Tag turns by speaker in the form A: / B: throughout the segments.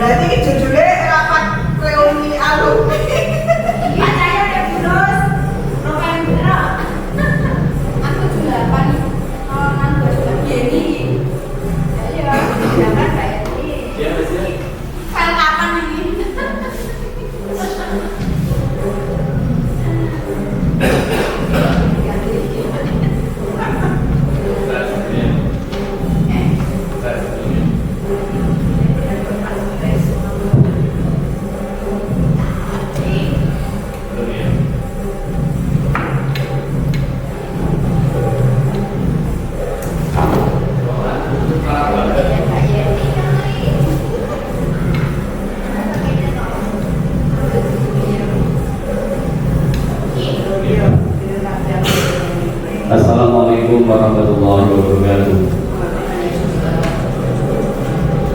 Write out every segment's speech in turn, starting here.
A: Berarti ini judulnya rapat reuni alumni.
B: Iya saya ya Bunus. Profil bener. Aku juga kan nanggur juga begini. Ya jangan kayak ini.
C: Iya masih.
B: File kapan ini?
C: Assalamualaikum warahmatullahi wabarakatuh.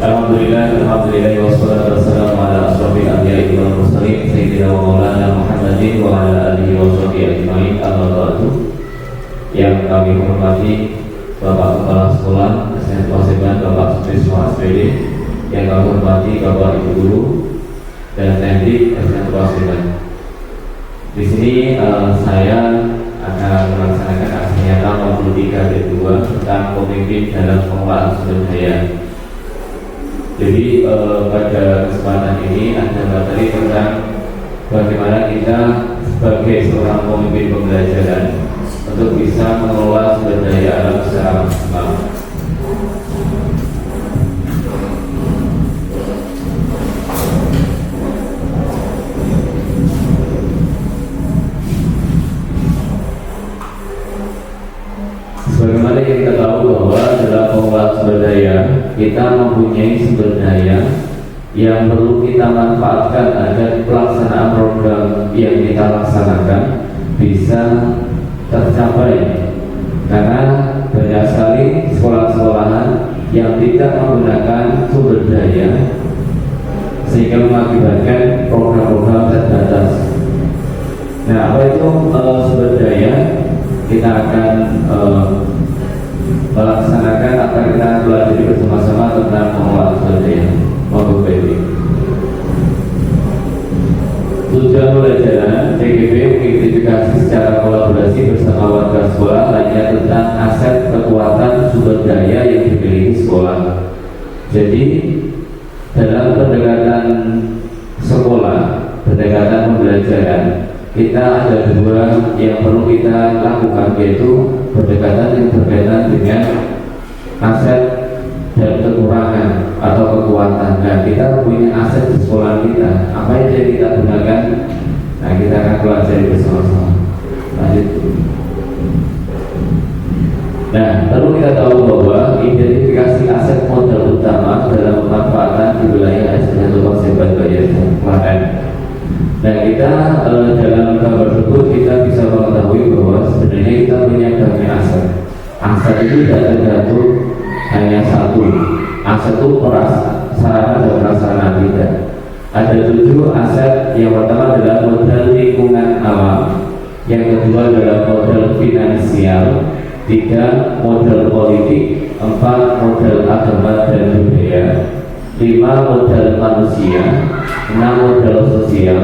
C: Alhamdulillah wassalatu wassalamu ala asyrofil anbiya'i wal mursalin sayyidina wa maulana Muhammadin wa ala alihi wa sahbihi ajmain. Amma ba'du. Yang kami hormati Bapak Kepala Sekolah SMK Paseban, Bapak Siswa SPD, yang kami hormati Bapak Ibu Guru dan Tendik SMK Paseban. Di sini saya akan melaksanakan aksi nyata 63 tentang pemimpin dalam pengelolaan sumber daya. Jadi pada kesempatan ini ada materi tentang bagaimana kita sebagai seorang pemimpin pembelajaran untuk bisa mengelola sumber daya alam secara maksimal. Sebagaimana kita tahu bahwa dalam pengelolaan sumber daya kita mempunyai sumber daya yang perlu kita manfaatkan agar pelaksanaan program yang kita laksanakan bisa tercapai. Karena banyak sekali sekolah-sekolahan yang tidak menggunakan sumber daya sehingga mengakibatkan program-program terbatas. Nah, apa itu sumber daya? Kita akan melaksanakan apa kita belajar bersama-sama tentang pengelolaan sumber daya. Monggo baik. Tujuan pembelajaran TGP mengidentifikasi secara kolaborasi bersama warga sekolah hanya tentang aset kekuatan sumber daya yang dimiliki sekolah. Jadi dalam pendekatan sekolah, pendekatan pembelajaran, kita ada dua yang perlu kita lakukan, yaitu pendekatan yang berkaitan dengan aset dan kekurangan atau kekuatan. Nah, kita punya aset di sekolah kita, apa yang kita gunakan? Nah, kita akan pelajari bersama-sama. Lanjut. Nah, perlu kita tahu bahwa identifikasi aset modal utama dalam pemanfaatan di wilayah SMK Paseban Bayar Klaten. Nah, kita dalam gambar tersebut kita bisa mengetahui bahwa sebenarnya kita punya banyak aset. Aset itu tidak tergantung hanya satu. Aset itu sarana dan prasarana kita. Ada 7 aset. Yang pertama adalah modal lingkungan alam, yang kedua adalah modal finansial, 3 modal politik, 4 modal agama dan budaya, 5 modal manusia, 6 modal sosial,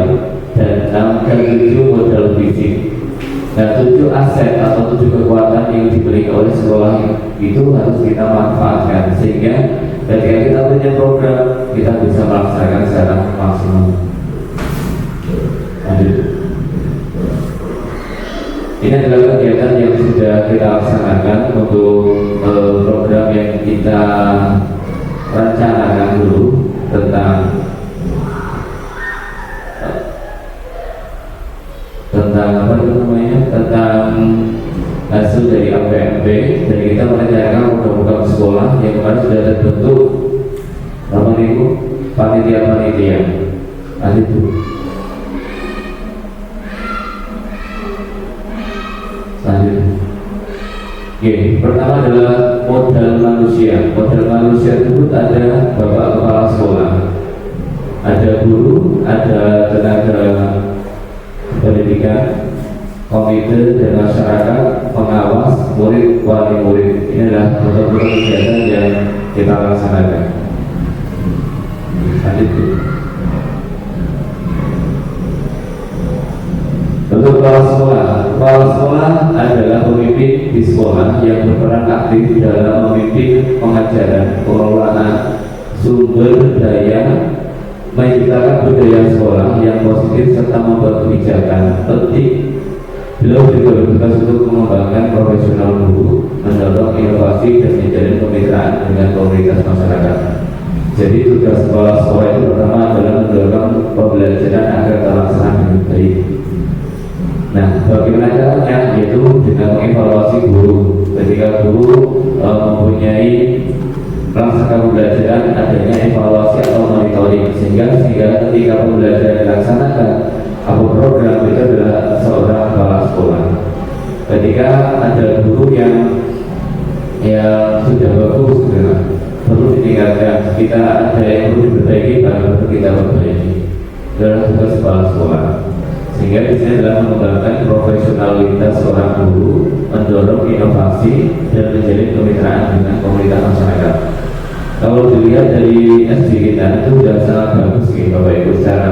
C: dan 7 modal fisik. Nah, 7 aset atau 7 kekuatan yang dimiliki oleh sekolah itu harus kita manfaatkan sehingga ketika kita punya program kita bisa melaksanakan secara maksimal. Lanjut. Ini adalah kegiatan yang sudah kita laksanakan untuk program yang kita rencanakan dulu tentang apa itu namanya, tentang hasil dari APMP. Dan kita merencanakan program-program sekolah yang kemarin sudah terbentuk berapa minggu panitia. Itu selanjutnya. Oke, pertama adalah modal manusia. Modal manusia tersebut ada bapak kepala sekolah, ada guru, ada tenaga pendidikan, komite dan masyarakat, pengawas, murid, wali murid. Ini adalah program kegiatan yang kita laksanakan. Lanjut. Untuk kepala sekolah adalah pemimpin di sekolah yang berperan aktif dalam memimpin pengajaran, pengelolaan sumber daya, menciptakan budaya sekolah yang positif serta membuat kebijakan penting. Beliau juga bertugas untuk mengembangkan profesional guru, mendorong inovasi dan menjalin kemitraan dengan komunitas masyarakat. Jadi tugas sekolah itu pertama adalah mendorong pembelajaran agar terlaksana dengan baik. Nah, bagaimana caranya? Yaitu dengan mengevaluasi guru. Ketika guru mempunyai melaksanakan pembelajaran, adanya evaluasi atau monitoring, sehingga ketika pembelajaran dilaksanakan, apa program itu adalah seorang kepala sekolah. Ketika ada guru yang sudah bagus, perlu ditingkatkan. Kita ada yang perlu diperbaiki, baru kita perbaiki. Adalah tugas kepala sekolah. Sehingga di sini adalah mengembangkan profesionalitas seorang guru, mendorong inovasi dan menjalin kemitraan dengan komunitas masyarakat. Kalau dilihat dari SD kita itu sudah sangat bagus nih Bapak Ibu, secara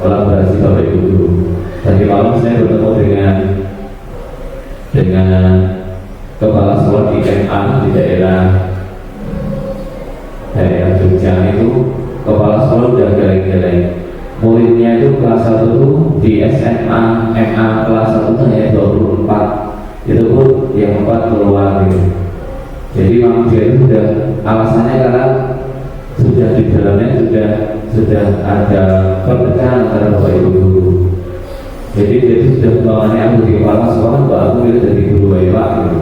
C: kolaborasi Bapak Ibu guru. Tadi malam saya bertemu dengan kepala sekolah di MA di daerah Jogja. Itu kepala sekolah sudah geleng-geleng. Muridnya itu kelas 1 itu di SMA MA kelas 1 itu hanya 24. Itu pun yang 4 keluar gitu. Jadi memang dia itu sudah, alasannya karena sudah di dalamnya sudah ada perpecahan antara Bapak Ibu guru. Jadi dia itu sudah bawaannya aku di kepala sekolah, aku itu jadi guru Bapak gitu.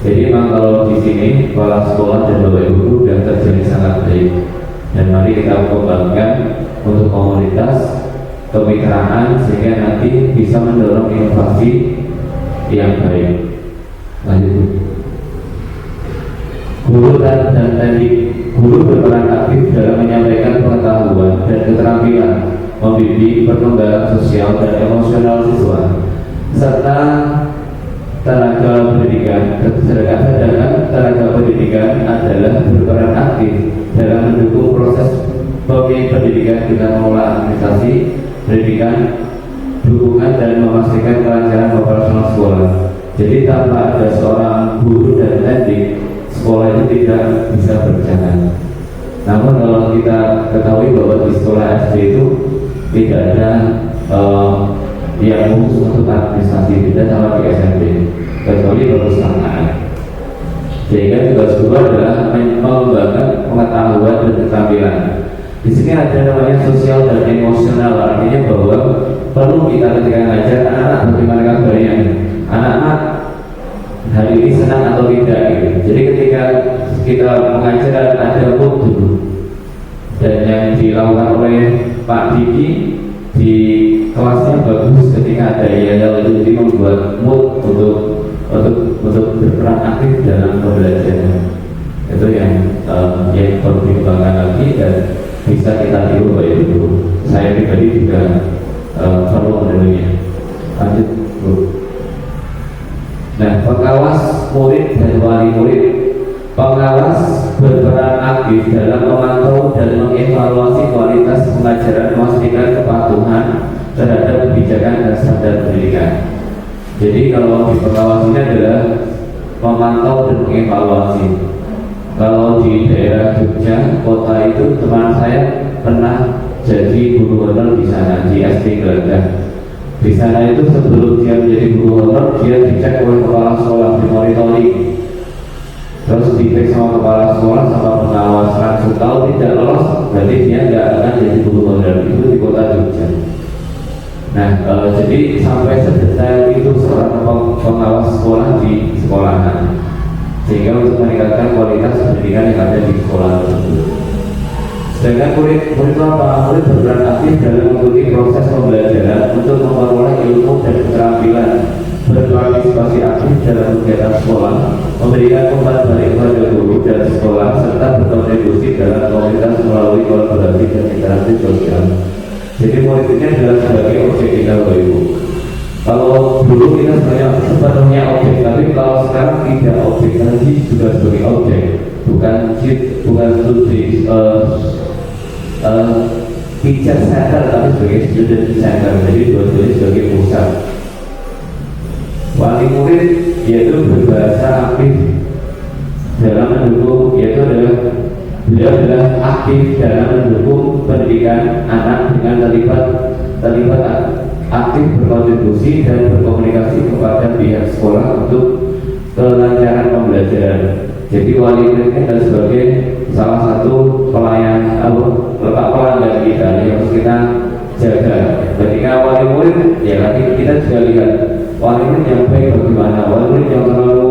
C: Jadi memang kalau di sini kepala sekolah dan Bapak Ibu guru sudah terjalin sangat baik. Dan mari kita kembangkan untuk komunitas kemitraan sehingga nanti bisa mendorong inovasi yang baik. Lanjut. Guru dan teknik. Guru berperan aktif dalam menyampaikan pengetahuan dan keterampilan, membimbing perkembangan sosial dan emosional siswa, serta tenaga pendidikan. Sedangkan tenaga pendidikan adalah berperan aktif dalam mendukung proses pendidikan dengan mengelola administrasi pendidikan, dukungan dan memastikan kelancaran operasional sekolah. Jadi tanpa ada seorang guru dan teknik, sekolah itu tidak bisa berjalan. Namun kalau kita ketahui bahwa di sekolah SD itu tidak ada yang khusus untuk administrasi, tidak sama di SMP, kecuali perpustakaan. Sehingga tugas guru adalah mengembangkan pengetahuan dan keterampilan. Di sini ada namanya sosial dan emosional, artinya bahwa perlu kita ketika ngajar anak-anak bagaimana kabarnya, anak-anak hari ini senang atau tidak gitu. Jadi ketika kita mengajar ada mood dulu, dan yang dilakukan oleh Pak Diki di kelasnya bagus ketika ada yel itu, jadi membuat mood untuk berperan aktif dalam pembelajaran. Itu yang perlu dikembangkan lagi dan bisa kita tiru Bapak Ibu. Saya pribadi juga perlu menirunya. Lanjut Bu. Nah, pengawas murid dan wali murid. Pengawas berperan aktif dalam memantau dan mengevaluasi kualitas pengajaran, memastikan kepatuhan terhadap kebijakan dan standar pendidikan. Jadi kalau di pengawas ini adalah memantau dan mengevaluasi. Kalau di daerah Jogja kota itu teman saya pernah jadi guru honor di sana di SD Gelagah. Di sana itu sebelum dia menjadi guru honor, dia dicek oleh kepala sekolah, dimonitoring, terus dicek sama kepala sekolah sama pengawas. Langsung tahu tidak lolos, berarti dia nggak akan jadi guru honor. Itu di kota Jogja. Nah, jadi sampai sedetail itu seorang pengawas sekolah di sekolahan, sehingga untuk meningkatkan kualitas pendidikan yang ada di sekolah tersebut. Sedangkan murid apa? Murid berperan aktif dalam mengikuti proses pembelajaran untuk memperoleh ilmu dan keterampilan, berpartisipasi aktif dalam kegiatan sekolah, memberikan umpan balik kepada guru dan sekolah, serta berkontribusi dalam komunitas melalui kolaborasi dan interaksi sosial. Jadi murid ini adalah sebagai objek kita Bapak Ibu. Kalau dulu kita sebenarnya objek, tapi kalau sekarang tidak objek lagi, sudah sebagai objek, bukan studi teacher center tapi sebagai student center, jadi dua-duanya sebagai pusat. Wali murid yaitu berbahasa aktif dalam mendukung, yaitu adalah beliau adalah aktif dalam mendukung pendidikan anak dengan terlibat aktif berkontribusi dan berkomunikasi kepada pihak sekolah untuk kelancaran pembelajaran. Jadi wali murid ini adalah sebagai salah satu pelayan pelanggan kita yang harus kita jaga. Ketika wali murid, ya nanti kita juga lihat wali murid yang baik bagaimana, wali murid yang terlalu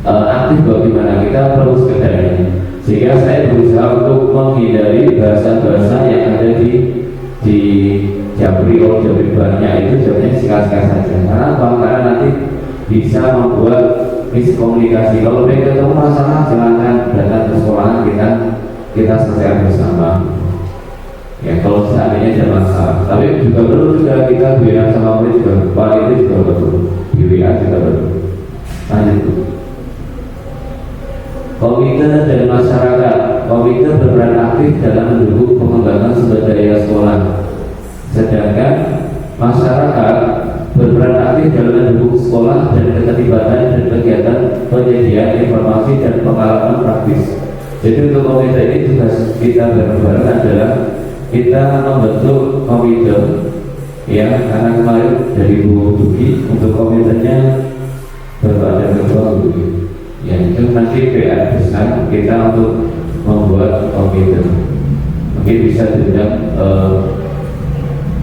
C: aktif bagaimana, kita perlu sekedarnya. Sehingga saya berusaha untuk menghindari bahasa-bahasa yang ada di Jabri banyak itu jawabnya singkat-singkat saja. Karena apa? Karena nanti bisa membuat miskomunikasi. Kalau mereka ketemu masalah, silakan datang ke sekolahan, kita selesaikan bersama. Ya kalau seandainya ada masalah, tapi juga perlu juga kita bilang sama murid juga, wali itu juga perlu, di WA juga perlu. Lanjut. Komite dan masyarakat. Komite berperan aktif dalam mendukung pengembangan sumber daya sekolah. Sedangkan masyarakat berperan aktif dalam mendukung sekolah dan keterlibatan dan kegiatan penyediaan informasi dan pengalaman praktis. Jadi untuk komite ini tugas kita bareng-bareng adalah kita membentuk komite, ya, karena kemarin dari Bu Duki untuk komitenya baru ada ketua Bu Duki. Ya itu nanti PR besar kita untuk membuat komite. Mungkin bisa diundang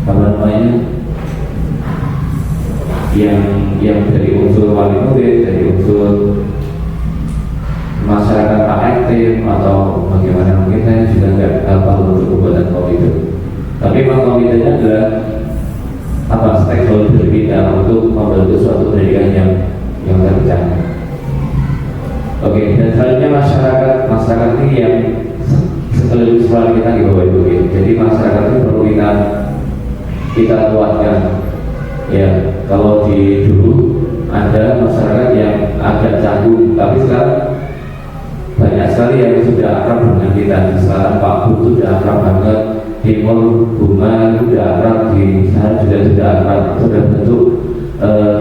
C: apa namanya, yang dari unsur wali murid, dari unsur masyarakat aktif atau bagaimana, mungkin saya juga nggak hafal untuk pembuatan komite. Tapi memang komitenya adalah apa, stakeholder kita untuk membantu suatu pendidikan yang terencana. Oke, dan selanjutnya masyarakat ini yang sekeliling sekolah kita di bawah itu. Jadi masyarakat itu perlu kita kuatkan. Ya, kalau dulu ada masyarakat yang agak canggung, tapi sekarang banyak sekali yang sudah akrab dengan kita. Sekarang Pak Bu sudah akrab banget, Timur Bunga sudah akrab, di sana juga sudah akrab. Sudah bentuk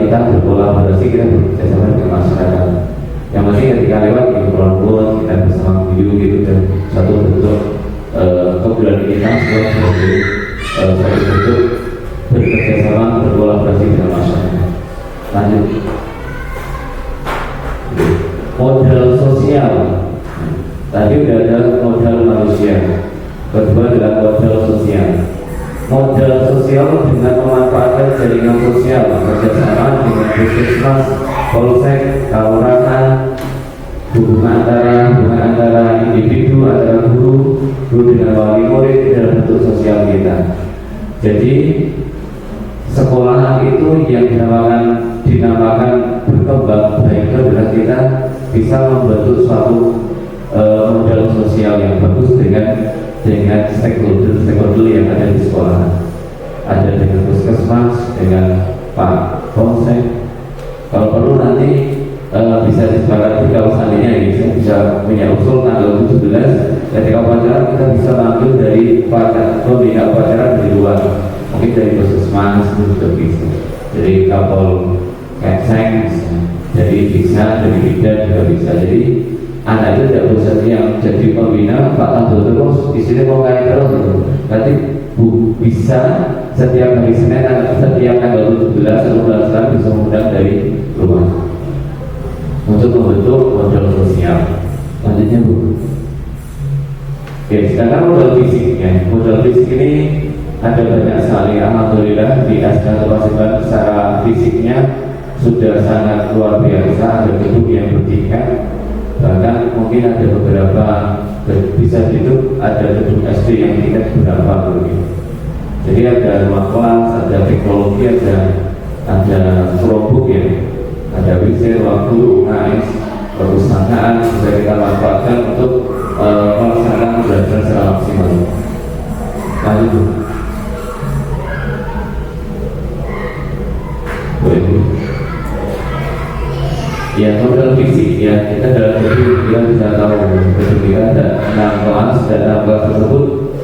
C: kita berkolaborasi, kita bekerjasama dengan masyarakat. Yang penting ketika lewat di pun kita bersama video gitu, dan satu bentuk kebulan kita semua sebagai satu bentuk bekerjasama, berkolaborasi dengan masyarakat. Lanjut. Modal sosial. Tadi sudah ada modal manusia. Kedua adalah modal sosial. Modal sosial dengan memanfaatkan jaringan sosial, kerjasama dengan puskesmas, polsek, kelurahan, hubungan antara individu, antara guru dengan wali murid dalam bentuk sosial kita. Jadi sekolahan itu yang dinamakan berkembang baik adalah kita bisa membentuk suatu modal sosial yang bagus dengan stakeholder yang ada di sekolah. Ada dengan puskesmas, dengan Pak Polsek. Kalau perlu nanti bisa disepakati, kalau seandainya ini saya bisa punya usul tanggal 17 ketika upacara kita bisa ambil dari pembina upacara dari luar, mungkin dari puskesmas juga bisa, dari Kapol Kenseng bisa, dari bidan juga bisa. Jadi anak itu tidak usah yang jadi pembina Pak Tanto terus di sini mau kayak terus gitu. Nanti bisa setiap hari Senin, setiap tanggal 17 atau 18 bisa mengundang dari rumah untuk membentuk modal sosial. Lanjutnya Bu. Oke, sedangkan modal fisik ya. Modal fisik ini ada banyak sekali. Alhamdulillah di SK Paseban secara fisiknya sudah sangat luar biasa. Ada gedung yang bertingkat, bahkan mungkin ada beberapa bisa gitu, ada gedung SD yang tingkat berapa gitu. Jadi ada rumah kelas, ada teknologi, ada Chromebook ya, ada WC, ruang guru, UKS, perpustakaan bisa kita manfaatkan untuk melaksanakan belajar secara maksimal. Lanjut. Boleh. Ya, modal fisik ya, kita dalam gedung kita bisa tahu gedung kita ada 6 kelas dan kelas tersebut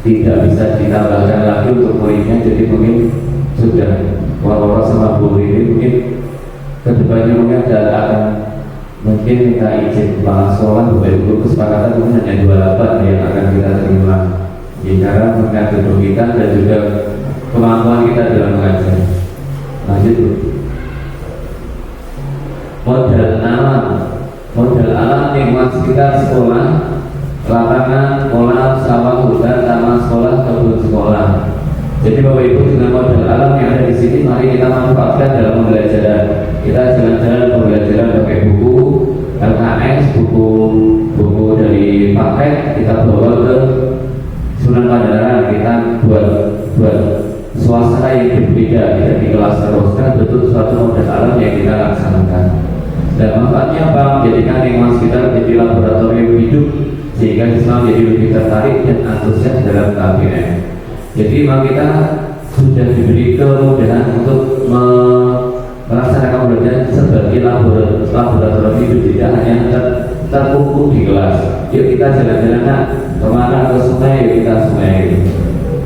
C: tidak bisa ditambahkan lagi untuk muridnya, jadi mungkin sudah walau sama guru ini mungkin kedepannya mungkin akan mungkin minta izin kepala sekolah Bapak Ibu kesepakatan mungkin hanya 28 yang akan kita terima karena mengingat gedung kita dan juga kemampuan kita dalam mengajar. Lanjut Bu. Modal alam lingkungan sekitar sekolah, lapangan, kolam, sawah, hutan, taman sekolah, kebun sekolah. Jadi Bapak Ibu dengan modal alam yang ada di sini, mari kita manfaatkan dalam pembelajaran. Kita jalan-jalan pembelajaran pakai buku LKS, buku dari paket kita bawa ke Sunan Pandaran, kita buat suasana yang berbeda, tidak di kelas teruskan, betul suatu modal alam yang kita laksanakan. Dan manfaatnya apa? Menjadikan lingkungan sekitar menjadi laboratorium hidup sehingga siswa menjadi lebih tertarik dan antusias dalam KBM. Jadi memang kita sudah diberi kemudahan untuk melaksanakan pembelajaran sebagai laboratorium hidup, tidak hanya terkumpul di kelas. Yuk kita jalan-jalan nak kemana, ke sungai, yuk kita sungai.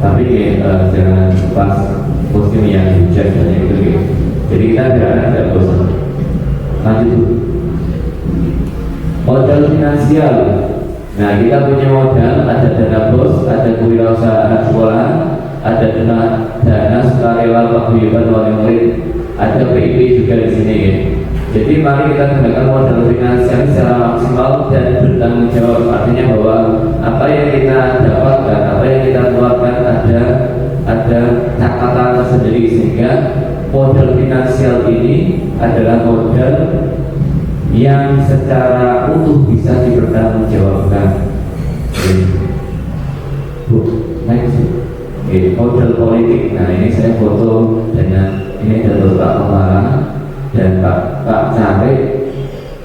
C: Tapi jangan pas musim yang hujan dan itu gitu. Jadi kita tidak bosan. Lanjut. Modal finansial. Nah, kita punya modal, ada dana bos, ada kewirausahaan sekolah, ada dana sukarela paguyuban wali murid, ada PIP juga di sini ya. Jadi mari kita gunakan modal finansial secara maksimal dan bertanggung jawab. Artinya bahwa apa yang kita dapatkan, apa yang kita keluarkan ada catatan tersendiri sehingga modal finansial ini adalah modal yang secara utuh bisa dipertanggungjawabkan. Modal politik. Nah ini saya foto dengan ini adalah Pak Kepala dan Pak Carik,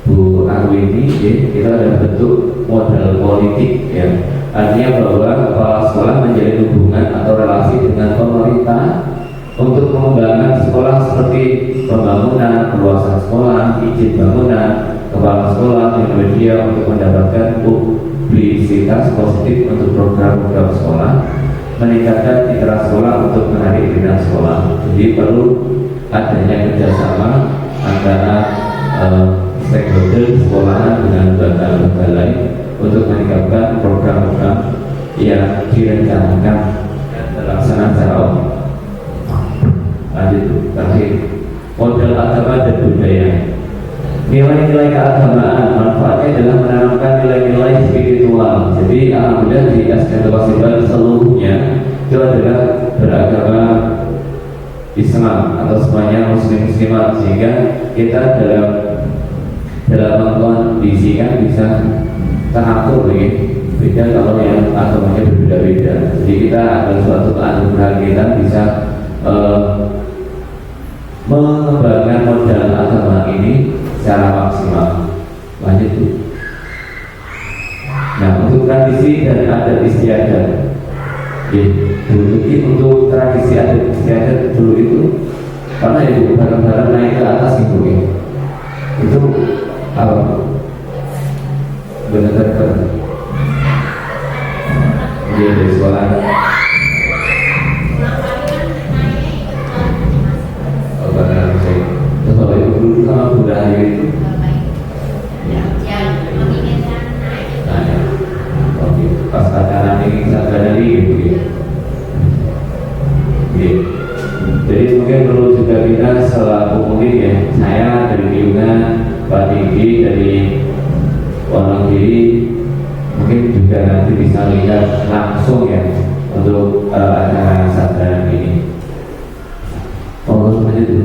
C: Bu Arwini. Kita ada bentuk modal politik ya. Artinya bahwa kepala sekolah menjalin hubungan atau relasi dengan pemerintah untuk mengembangkan sekolah seperti pembangunan, perluasan sekolah, izin bangunan, kepala sekolah, media untuk mendapatkan publisitas positif untuk program-program sekolah, meningkatkan citra sekolah untuk menarik minat sekolah. Jadi perlu adanya kerjasama antara stakeholder sekolah dengan lembaga lain untuk meningkatkan program-program yang direncanakan dan terlaksana secara umum. Lanjut terakhir, modal agama dan budaya. Nilai-nilai keagamaan manfaatnya adalah menanamkan nilai-nilai spiritual. Jadi alhamdulillah di SDN Tokasiban seluruhnya itu adalah beragama Islam atau semuanya muslimat, sehingga kita dalam mengkondisikan bisa teratur ya. Beda kalau yang agamanya berbeda-beda. Jadi kita ada suatu keanugeraan kita bisa mengembangkan modal agama ini secara maksimal. Lanjut tuh. Nah untuk tradisi dan adat istiadat, untuk tradisi adat istiadat dulu itu karena itu barang-barang naik ke atas gitu ya. Itu apa? Benar-benar dia dari sekolah. Terus Bapak Ibu dulu sama Bunda Ayu itu pas acara ini sadar gitu ya. Jadi mungkin perlu juga kita selaku mungkin ya, saya dari Piungan, Pak Tinggi dari Wonogiri mungkin juga nanti bisa lihat langsung ya untuk acara sadar ini. Semuanya itu.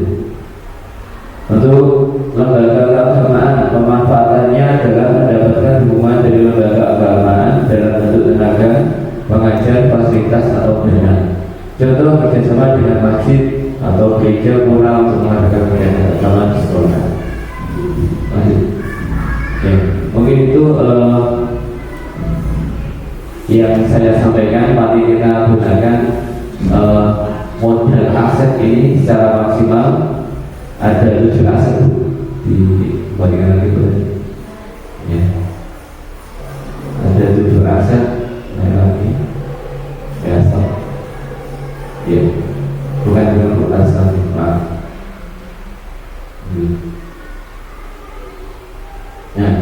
C: Untuk lembaga keagamaan, pemanfaatannya adalah mendapatkan dukungan dari lembaga keagamaan dalam bentuk tenaga, pengajar, fasilitas atau dana. Contoh kerjasama dengan masjid atau gereja pura untuk mengadakan kegiatan bersama di sekolah. Ya, mungkin itu yang saya sampaikan. Mari kita gunakan modal aset ini secara maksimal. Ada 7 aset di bagian itu ya. Ada tujuh aset lagi ya stop ya bukan dengan perasaan maaf. Nah,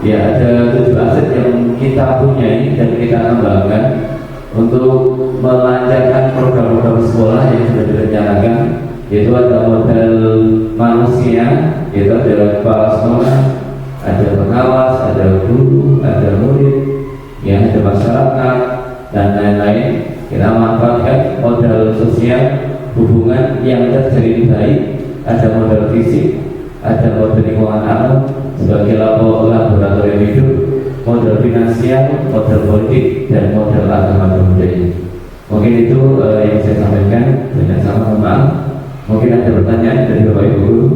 C: ya ada tujuh aset yang kita punya ini dan kita kembangkan untuk melancarkan program-program sekolah yang sudah direncanakan, yaitu ada model manusia, yaitu ada kepala sekolah, ada pengawas, ada guru, ada murid, ya ada masyarakat dan lain-lain. Kita manfaatkan modal sosial hubungan yang terjalin baik, ada modal fisik, ada modal lingkungan alam sebagai laboratorium hidup, modal finansial, modal politik, dan modal agama dan budaya. Mungkin itu yang saya sampaikan. Banyak sama maaf. Mungkin ada pertanyaan dari Bapak Ibu Guru.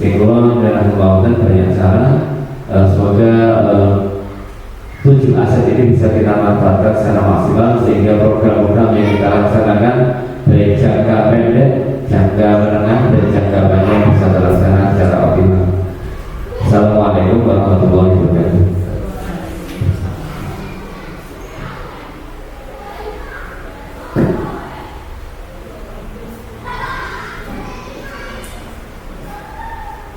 C: Singkulon dan aku banyak salah. Semoga tujuh aset ini bisa kita manfaatkan secara maksimal sehingga program-program yang kita laksanakan baik jangka pendek, jangka menengah, dan jangka panjang bisa terlaksana secara optimal. Assalamualaikum warahmatullahi wabarakatuh.